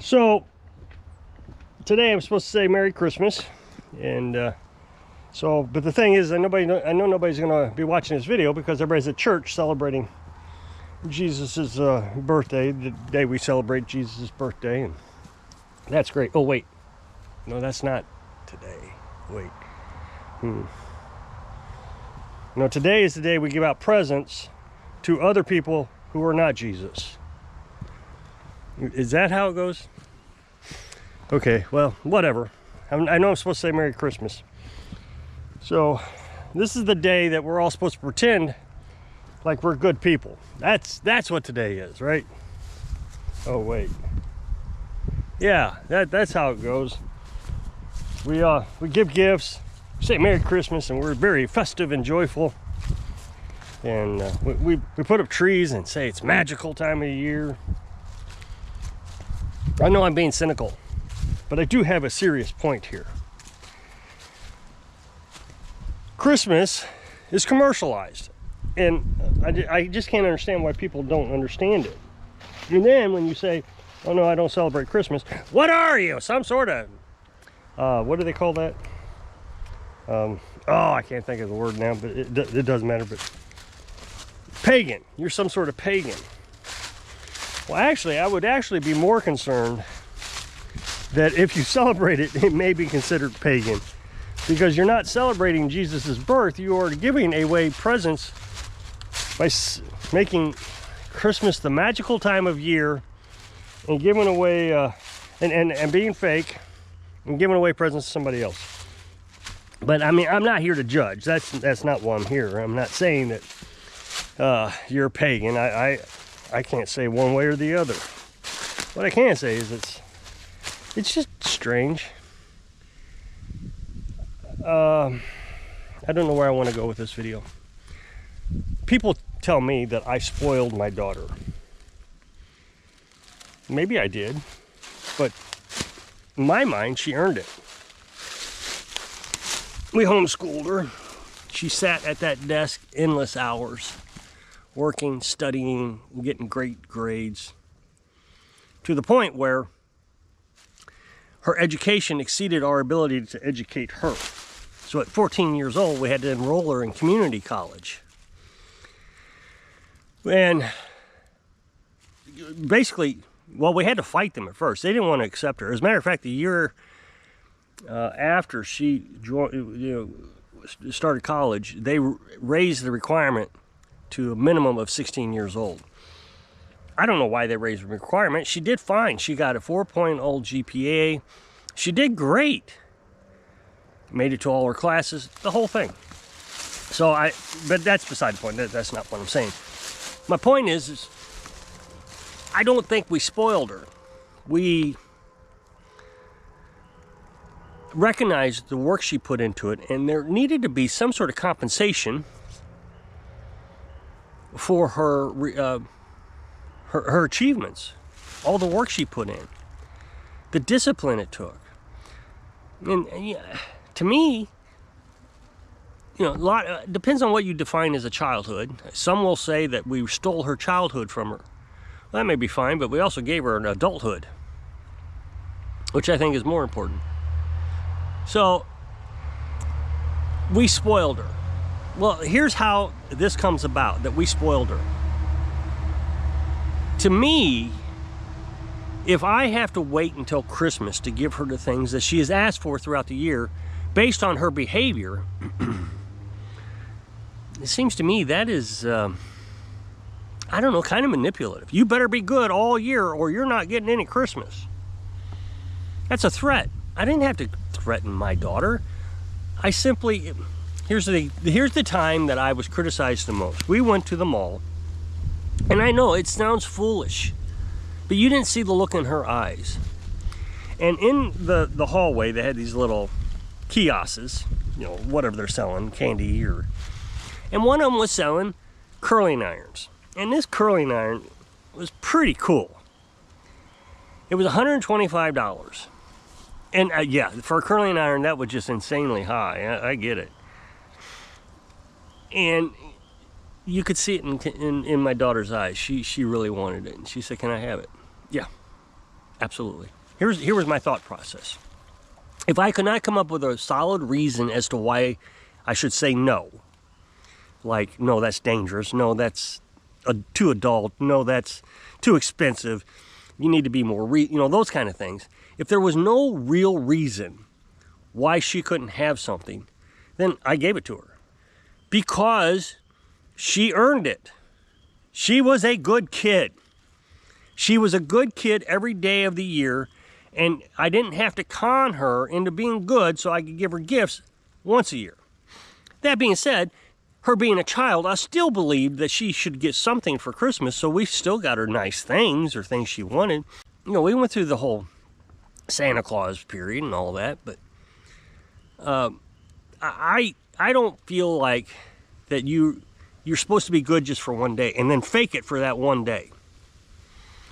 So today I'm supposed to say Merry Christmas, and but the thing is, I know nobody's gonna be watching this video because everybody's at church celebrating Jesus's birthday, the day we celebrate Jesus's birthday, and that's great. Oh wait, no, that's not today. Wait, no, today is the day we give out presents to other people who are not Jesus. Is that how it goes? Okay, well, whatever. I know I'm supposed to say Merry Christmas. So, this is the day that we're all supposed to pretend like we're good people. That's what today is, right? Oh, wait. Yeah, that's how it goes. We give gifts, say Merry Christmas, and we're very festive and joyful. And we put up trees and say it's magical time of the year. I know I'm being cynical, but I do have a serious point here. Christmas is commercialized, and I just can't understand why people don't understand it. And then when you say, oh no, I don't celebrate Christmas, what are you? Some sort of, what do they call that? Oh, I can't think of the word now, but it doesn't matter, but pagan. You're some sort of pagan. Well, actually, I would actually be more concerned that if you celebrate it, it may be considered pagan, because you're not celebrating Jesus's birth. You are giving away presents by making Christmas the magical time of year and giving away and being fake and giving away presents to somebody else. But I mean, I'm not here to judge. That's not why I'm here. I'm not saying that you're a pagan. I can't say one way or the other. What I can say is it's just strange. I don't know where I want to go with this video. People tell me that I spoiled my daughter. Maybe I did, but in my mind, she earned it. We homeschooled her. She sat at that desk endless hours, working, studying, getting great grades, to the point where her education exceeded our ability to educate her. So at 14 years old, we had to enroll her in community college. And basically, well, we had to fight them at first. They didn't want to accept her. As a matter of fact, the year after she started college, they raised the requirement to a minimum of 16 years old. I don't know why they raised the requirement. She did fine. She got a 4.0 GPA. She did great. Made it to all her classes, the whole thing. But that's beside the point. That's not what I'm saying. My point is I don't think we spoiled her. We recognized the work she put into it, and there needed to be some sort of compensation for her achievements, all the work she put in, the discipline it took. And to me, depends on what you define as a childhood. Some will say that we stole her childhood from her. Well, that may be fine, but we also gave her an adulthood, which I think is more important. So we spoiled her. Well, here's how this comes about, that we spoiled her. To me, if I have to wait until Christmas to give her the things that she has asked for throughout the year, based on her behavior, it seems to me that is, I don't know, kind of manipulative. You better be good all year or you're not getting any Christmas. That's a threat. I didn't have to threaten my daughter. I simply, here's the time that I was criticized the most. We went to the mall, and I know it sounds foolish, but you didn't see the look in her eyes. And in the hallway, they had these little kiosks, whatever they're selling, candy and one of them was selling curling irons. And this curling iron was pretty cool. It was $125. And yeah, for a curling iron, that was just insanely high. I get it. And you could see it in my daughter's eyes. She really wanted it. And she said, "Can I have it?" Yeah. Absolutely. Here was my thought process. If I could not come up with a solid reason as to why I should say no, like, no, that's dangerous, no, that's too adult, no, that's too expensive, you need to be more, those kind of things. If there was no real reason why she couldn't have something, then I gave it to her. Because she earned it. She was a good kid. She was a good kid every day of the year, and I didn't have to con her into being good so I could give her gifts once a year. That being said, her being a child, I still believed that she should get something for Christmas, so we still got her nice things or things she wanted. We went through the whole Santa Claus period and all that, but I don't feel like that you're supposed to be good just for one day and then fake it for that one day.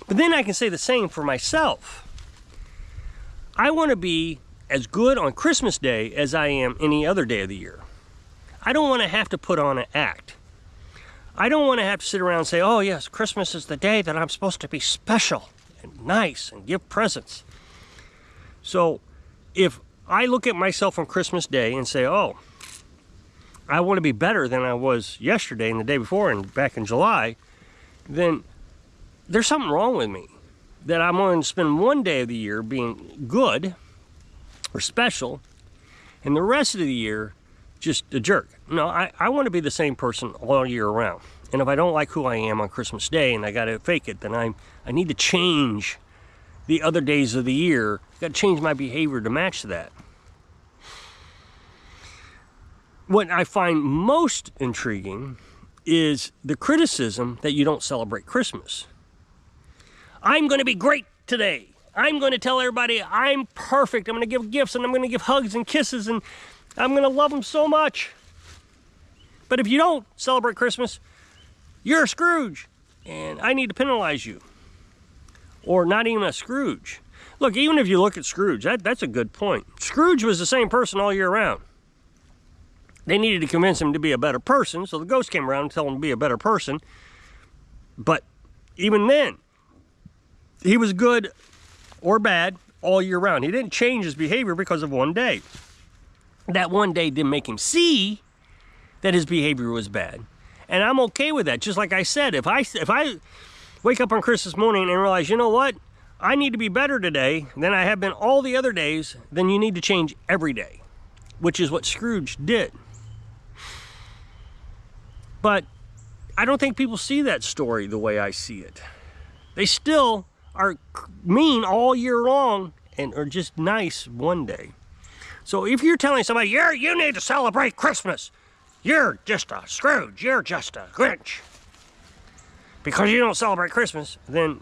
But then I can say the same for myself. I want to be as good on Christmas Day as I am any other day of the year. I don't want to have to put on an act. I don't want to have to sit around and say, oh yes, Christmas is the day that I'm supposed to be special and nice and give presents. So if I look at myself on Christmas Day and say, oh, I want to be better than I was yesterday and the day before and back in July, then there's something wrong with me. That I'm going to spend one day of the year being good or special and the rest of the year just a jerk. No, I want to be the same person all year around. And if I don't like who I am on Christmas Day and I got to fake it, then I need to change the other days of the year. Got to change my behavior to match that. What I find most intriguing is the criticism that you don't celebrate Christmas. I'm going to be great today. I'm going to tell everybody I'm perfect. I'm going to give gifts and I'm going to give hugs and kisses and I'm going to love them so much. But if you don't celebrate Christmas, you're a Scrooge and I need to penalize you. Or not even a Scrooge. Look, even if you look at Scrooge, that's a good point. Scrooge was the same person all year round. They needed to convince him to be a better person, so the ghost came around and told him to be a better person. But even then, he was good or bad all year round. He didn't change his behavior because of one day. That one day didn't make him see that his behavior was bad. And I'm okay with that. Just like I said, if I wake up on Christmas morning and realize, you know what? I need to be better today than I have been all the other days, then you need to change every day, which is what Scrooge did. But I don't think people see that story the way I see it. They still are mean all year long and are just nice one day. So if you're telling somebody, you need to celebrate Christmas, you're just a Scrooge, you're just a Grinch, because you don't celebrate Christmas, then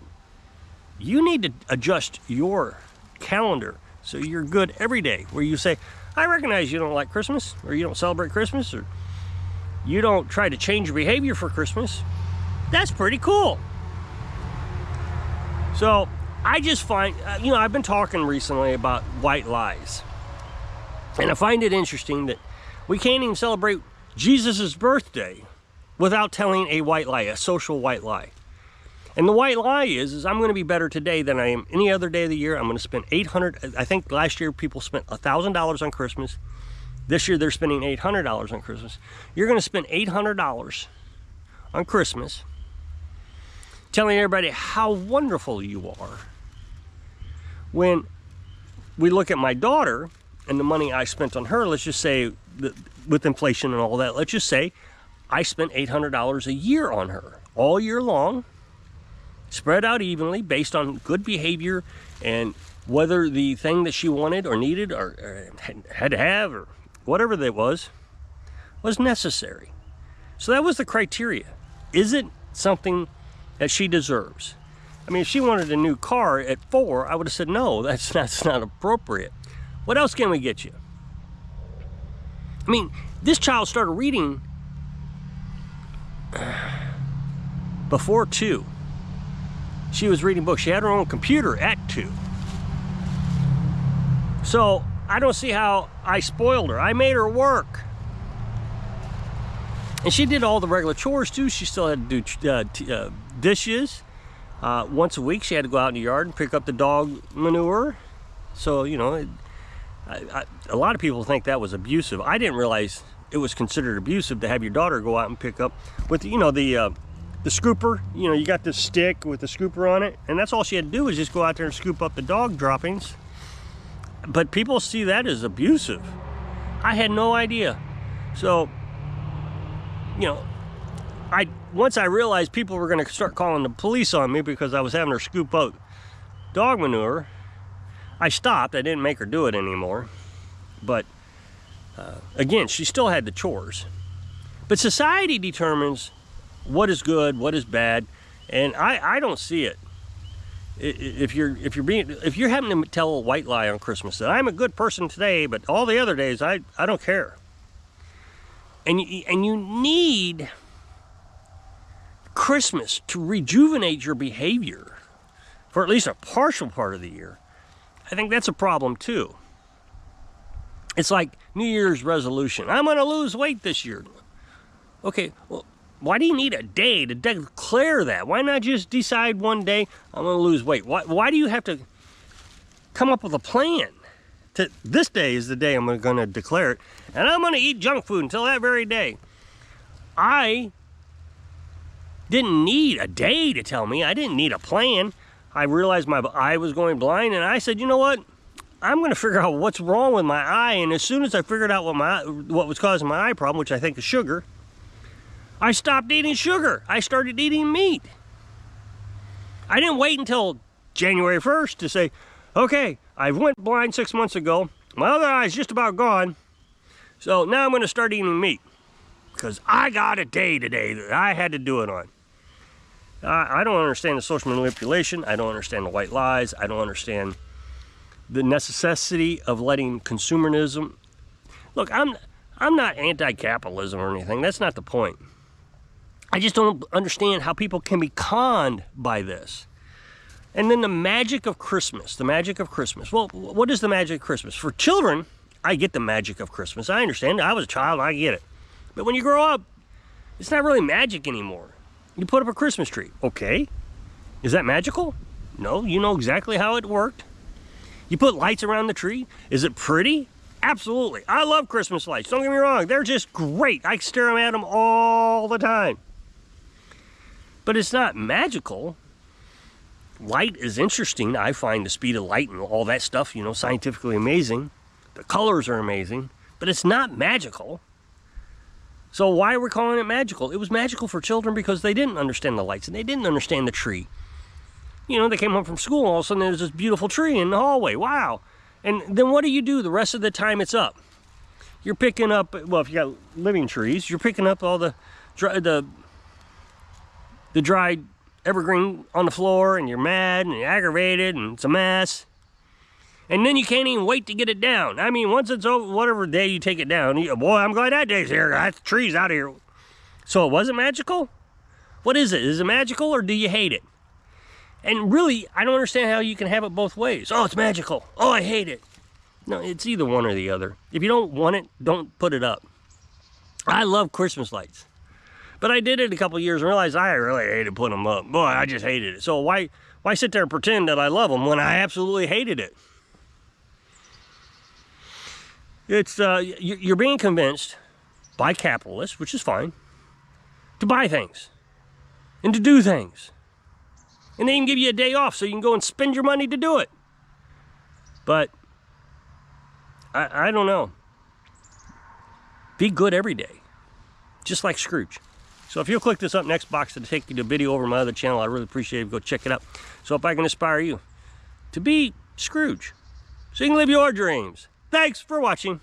you need to adjust your calendar so you're good every day, where you say, I recognize you don't like Christmas, or you don't celebrate Christmas, or you don't try to change your behavior for Christmas. That's pretty cool. So I just find, I've been talking recently about white lies. And I find it interesting that we can't even celebrate Jesus' birthday without telling a white lie, a social white lie. And the white lie is I'm going to be better today than I am any other day of the year. I'm going to spend $800. I think last year people spent $1,000 on Christmas. This year they're spending $800 on Christmas. You're going to spend $800 on Christmas telling everybody how wonderful you are. When we look at my daughter and the money I spent on her, let's just say with inflation and all that, let's just say I spent $800 a year on her all year long, spread out evenly based on good behavior and whether the thing that she wanted or needed or had to have or whatever that was necessary. So that was the criteria. Is it something that she deserves? I mean, if she wanted a new car at 4, I would have said, no, that's not appropriate. What else can we get you? I mean, this child started reading before 2. She was reading books. She had her own computer at 2. So I don't see how I spoiled her. I made her work. And she did all the regular chores too. She still had to do dishes. Once a week she had to go out in the yard and pick up the dog manure. So, you know, a lot of people think that was abusive. I didn't realize it was considered abusive to have your daughter go out and pick up with, you know, the scooper. You know, you got this stick with the scooper on it, and that's all she had to do was just go out there and scoop up the dog droppings. But people see that as abusive. I had no idea. So, you know, once I realized people were going to start calling the police on me because I was having her scoop out dog manure, I stopped. I didn't make her do it anymore. But again, she still had the chores. But society determines what is good, what is bad, and I don't see it. If you're having to tell a white lie on Christmas that I'm a good person today, but all the other days I don't care. And you need Christmas to rejuvenate your behavior for at least a partial part of the year. I think that's a problem too. It's like New Year's resolution. I'm going to lose weight this year. Okay, well, why do you need a day to declare that? Why not just decide one day I'm going to lose weight? Why do you have to come up with a plan? This day is the day I'm going to declare it, and I'm going to eat junk food until that very day. I didn't need a day to tell me. I didn't need a plan. I realized my eye was going blind, and I said, you know what? I'm going to figure out what's wrong with my eye. And as soon as I figured out what was causing my eye problem, which I think is sugar, I stopped eating sugar. I started eating meat. I didn't wait until January 1st to say, okay, I went blind 6 months ago. My other eye's just about gone. So now I'm going to start eating meat because I got a day today that I had to do it on. I don't understand the social manipulation. I don't understand the white lies. I don't understand the necessity of letting consumerism. Look, I'm not anti-capitalism or anything. That's not the point. I just don't understand how people can be conned by this. And then the magic of Christmas. Well, what is the magic of Christmas? For children, I get the magic of Christmas. I understand. I was a child. I get it. But when you grow up, it's not really magic anymore. You put up a Christmas tree. Okay. Is that magical? No. You know exactly how it worked. You put lights around the tree. Is it pretty? Absolutely. I love Christmas lights. Don't get me wrong. They're just great. I stare at them all the time. But it's not magical. Light is interesting. I find the speed of light and all that stuff, you know, scientifically amazing. The colors are amazing. But it's not magical. So why are we calling it magical? It was magical for children because they didn't understand the lights and they didn't understand the tree. You know, they came home from school and all of a sudden there's this beautiful tree in the hallway. Wow. And then what do you do the rest of the time it's up? You're picking up, well, if you got living trees, you're picking up all the dried evergreen on the floor, and you're mad and you're aggravated and it's a mess. And then you can't even wait to get it down. I mean, once it's over, whatever day you take it down, boy, I'm glad that day's here. That tree's out of here. So it wasn't magical? What is it? Is it magical or do you hate it? And really, I don't understand how you can have it both ways. Oh, it's magical. Oh, I hate it. No, it's either one or the other. If you don't want it, don't put it up. I love Christmas lights. But I did it a couple years and realized I really hated putting them up. Boy, I just hated it. So why sit there and pretend that I love them when I absolutely hated it? It's you're being convinced by capitalists, which is fine, to buy things and to do things. And they even give you a day off so you can go and spend your money to do it. But I don't know. Be good every day, just like Scrooge. So if you'll click this up next box to take you to a video over my other channel, I really appreciate it. Go check it out. So if I can inspire you to be Scrooge, so you can live your dreams. Thanks for watching.